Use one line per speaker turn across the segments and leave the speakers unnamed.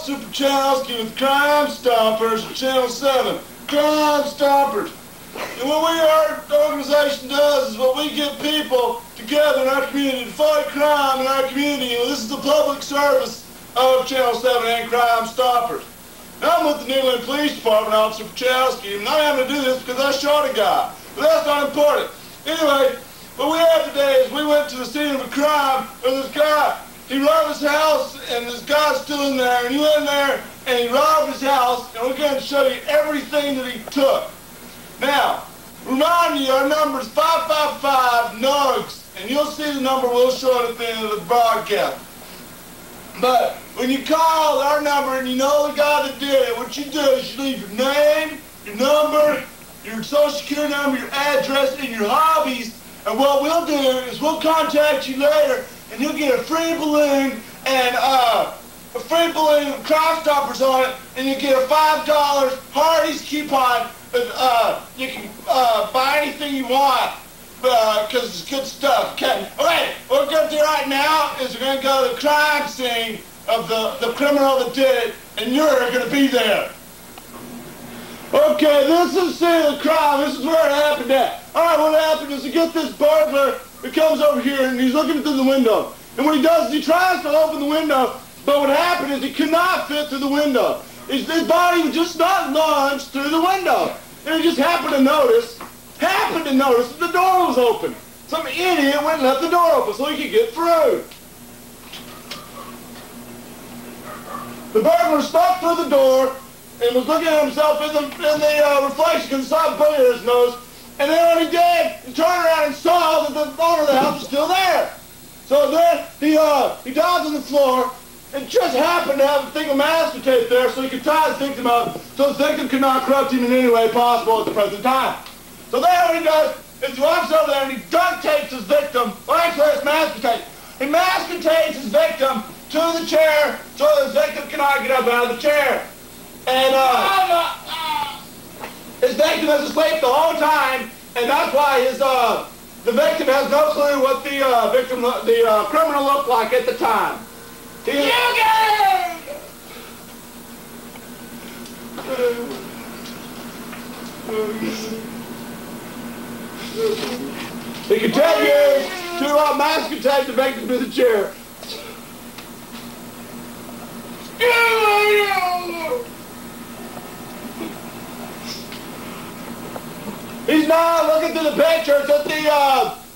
Officer Pachowsky with Crimestoppers, Channel 7. Crimestoppers. And what our organization does is what we get people together in our community to fight crime in our community. And this is the public service of Channel 7 and Crimestoppers. Now I'm with the New England Police Department, Officer Pachowsky, and I'm having to do this because I shot a guy. But that's not important. Anyway, what we have today is we went to the scene of a crime where this guy, he robbed his house, and this guy's still in there, and he went in there and he robbed his house, and we're going to show you everything that he took. Now, remind you, our number is 555-NUGS, and you'll see the number we'll show it at the end of the broadcast. But when you call our number and you know the guy that did it, what you do is you leave your name, your number, your social security number, your address, and your hobbies. And what we'll do is we'll contact you later, and you'll get a free balloon and with Crimestoppers on it, and you get a $5 Hardee's coupon. You can buy anything you want because it's good stuff. Okay. Okay. What we're going to do right now is we're going to go to the crime scene of the criminal that did it, and you're going to be there. Okay, this is the scene of the crime. This is where it happened at. Alright, what happened is you get this burglar who comes over here and he's looking through the window. And what he does is he tries to open the window, but what happened is he could not fit through the window. His body was just not launched through the window. And he just happened to notice that the door was open. Some idiot went and left the door open so he could get through. The burglar stuck through the door and was looking at himself in the reflection because he saw a bullet in his nose. And then when he did, he turned around and saw that the owner of the house was still there. So then he dives on the floor and just happened to have a thing of masking tape there so he could tie his victim up so his victim could not corrupt him in any way possible at the present time. So then what he does is he walks over there and he duct tapes his victim. Well, actually it's masking tape. He masking tapes his victim to the chair so his victim cannot get up out of the chair. And his victim is asleep the whole time, and that's why the victim has no clue what the criminal looked like at the time. You get it! He continues to mask tape the victim to the chair. He's now looking through the pictures that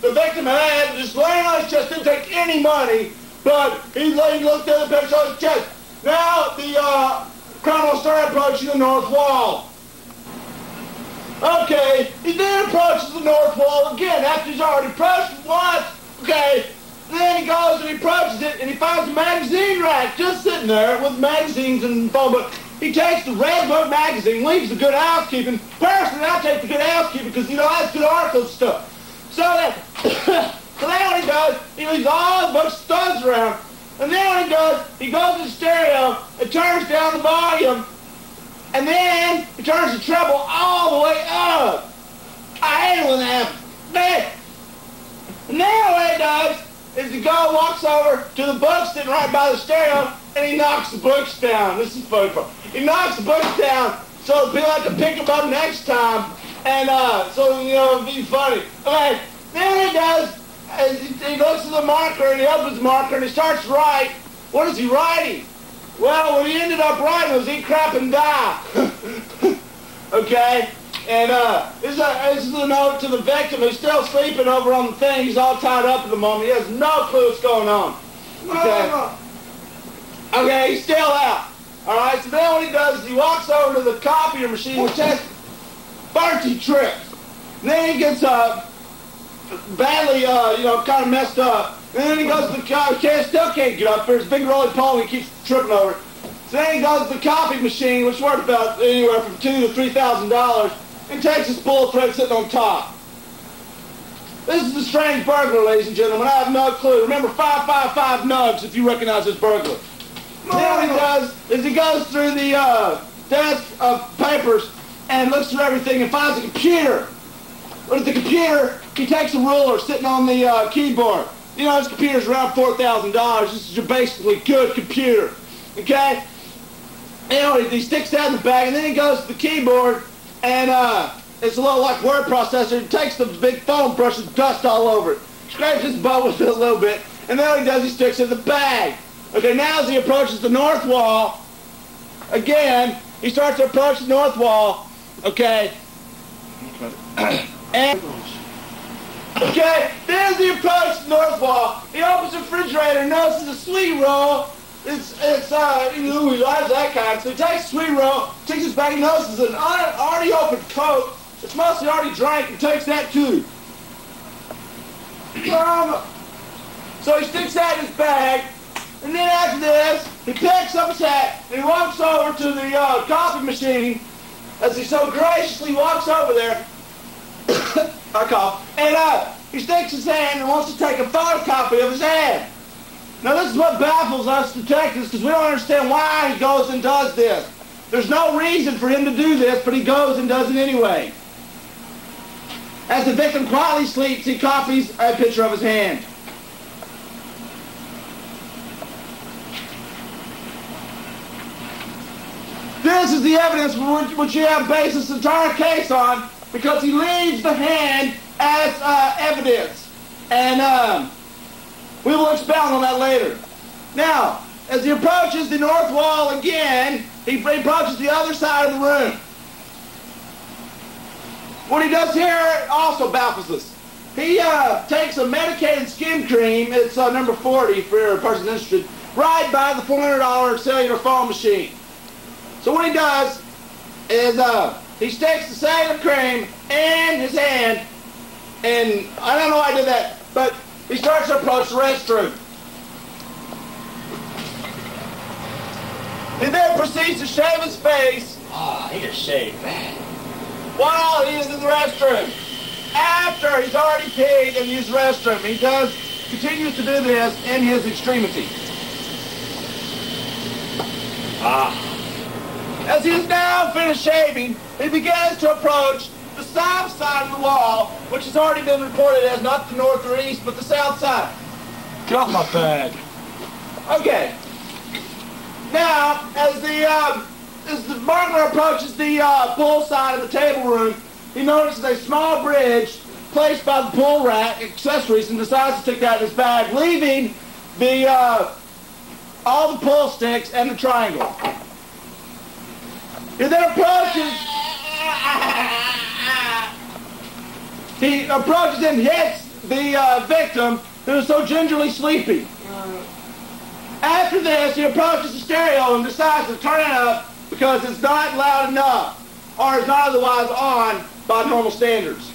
the victim had, just laying on his chest, didn't take any money, but he looked at the picture on his chest. Now the criminal started approaching the north wall. Okay, he then approaches the north wall again after he's already approached it once. Okay, then he goes and he approaches it and he finds a magazine rack just sitting there with magazines and phone book. He takes the Red Book magazine, leaves the Good Housekeeping. Personally, I take the Good Housekeeping because, you know, that's good articles stuff. So then what he does, he leaves all the books, studs around. And then what he does, he goes to the stereo and turns down the volume. And then he turns the treble all the way up. I hate it when that happens. And then what he does is he walks over to the books sitting right by the stereo and he knocks the books down. This is funny part. He knocks the books down so it'll be like to pick them up next time. And so, you know, it'll be funny. Okay, then what he does is he looks at the marker and he opens the marker and he starts to write. What is he writing? Well, what he ended up writing was eat crap and die. Okay? And this is a note to the victim who's still sleeping over on the thing. He's all tied up at the moment. He has no clue what's going on. Okay? Okay, he's still out. Alright, so then what he does is he walks over to the copier machine, which has 30 tricks. And then he gets badly, you know, kind of messed up. And then he goes to the copier, still can't get up. There's a big rolling pole and he keeps tripping over it. So then he goes to the copy machine, which is worth about anywhere from $2,000 to $3,000, and takes his pull thread sitting on top. This is a strange burglar, ladies and gentlemen. I have no clue. Remember 555-NUGS if you recognize this burglar. Then what he does is he goes through the desk of papers and looks through everything and finds a computer. But at the computer, he takes a ruler sitting on the keyboard. You know, this computer's around $4,000. This is your basically good computer. Okay?
Anyway, he sticks that in the bag, and then he goes to the keyboard, and it's a little like word processor. He takes the big foam brush with dust all over it, scrapes his butt with it a little bit, and then what he does, he sticks it in the bag. Okay, now as he approaches the north wall, again, he starts to approach the north wall, okay, and, okay, then as he approaches the north wall, he opens the refrigerator and notices a sweet roll. Ooh, he likes that kind. So he takes a sweet roll, takes his bag, he notices an already opened Coke. It's mostly already drank, and takes that too. So he sticks that in his bag, and then after this, he picks up his hat, and he walks over to the coffee machine, as he so graciously walks over there, I cough, and he sticks his hand and wants to take a photocopy of his hand. Now this is what baffles us detectives, because we don't understand why he goes and does this. There's no reason for him to do this, but he goes and does it anyway. As the victim quietly sleeps, he copies a picture of his hand. This is the evidence which you have based this entire case on, because he leaves the hand as evidence. And we will expound on that later. Now, as he approaches the north wall again, he approaches the other side of the room. What he does here also baffles us. He takes a medicated skin cream, it's number 40 for a person interested, right by the $400 cellular phone machine. So what he does is he sticks the cellular cream in his hand, and I don't know why I did that, but he starts to approach the restroom. He then proceeds to shave his face.
Oh, he just shaved bad.
While he is in the restroom. After he's already peed and used the restroom, he continues to do this in his extremity. As he is now finished shaving, he begins to approach the south side of the wall, which has already been reported as not the north or east, but the south side.
Get off my bag.
Okay. Now, as the burglar approaches the pool side of the table room, he notices a small bridge placed by the pool rack accessories and decides to stick that in his bag, leaving all the pool sticks and the triangle. He then approaches. He approaches and hits the victim, who is so gingerly sleepy. After this, he approaches the stereo and decides to turn it up because it's not loud enough, or is not otherwise on by normal standards.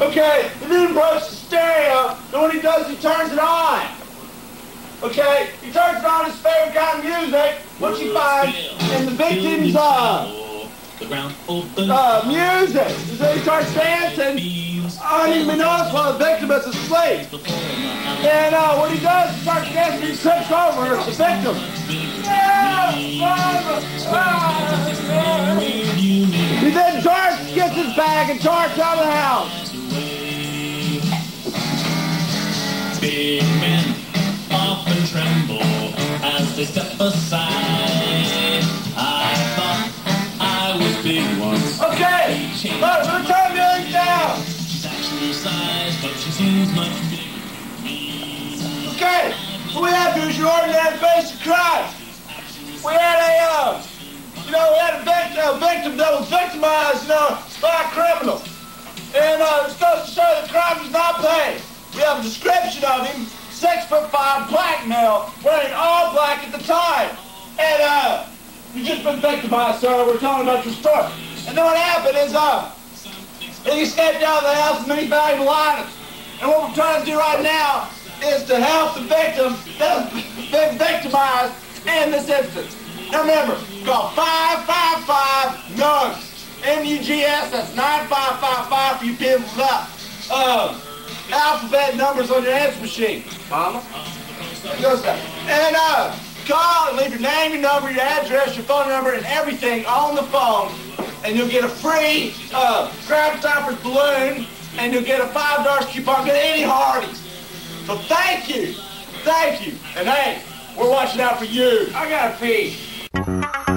Okay, he then approaches the stereo, and what he does is he turns it on. Okay, he turns it on his favorite kind of music, which he finds in the victim's music. So he starts dancing. I didn't even notice while the victim is asleep. And what he does is starts dancing, he trips over the victim. He then gets his bag and charts out of the house.
Big men often tremble as they step aside. I thought I was big once.
Okay, look, we're turning things down.
She's actually size, but she seems much bigger.
Okay, what we have to do is your ordinary basic crime. We had a victim that was victimized, by a criminal. And it's supposed to show the crime was not paid. We have a description of him, 6'5", black male, wearing all black at the time. And you just been victimized, sir. We're talking about your story. And then what happened is he escaped out of the house with many valuable items. And what we're trying to do right now is to help the victim that's been victimized in this instance. Now remember, call 555-NUGS. NUGS, that's 9555 for you people up. Alphabet numbers on your answer machine. Mama? And call and leave your name, your number, your address, your phone number, and everything on the phone. And you'll get a free Crimestoppers balloon, and you'll get a $5 coupon, get any Hardee's. So thank you thank you. And hey, we're watching out for you.
I gotta pee.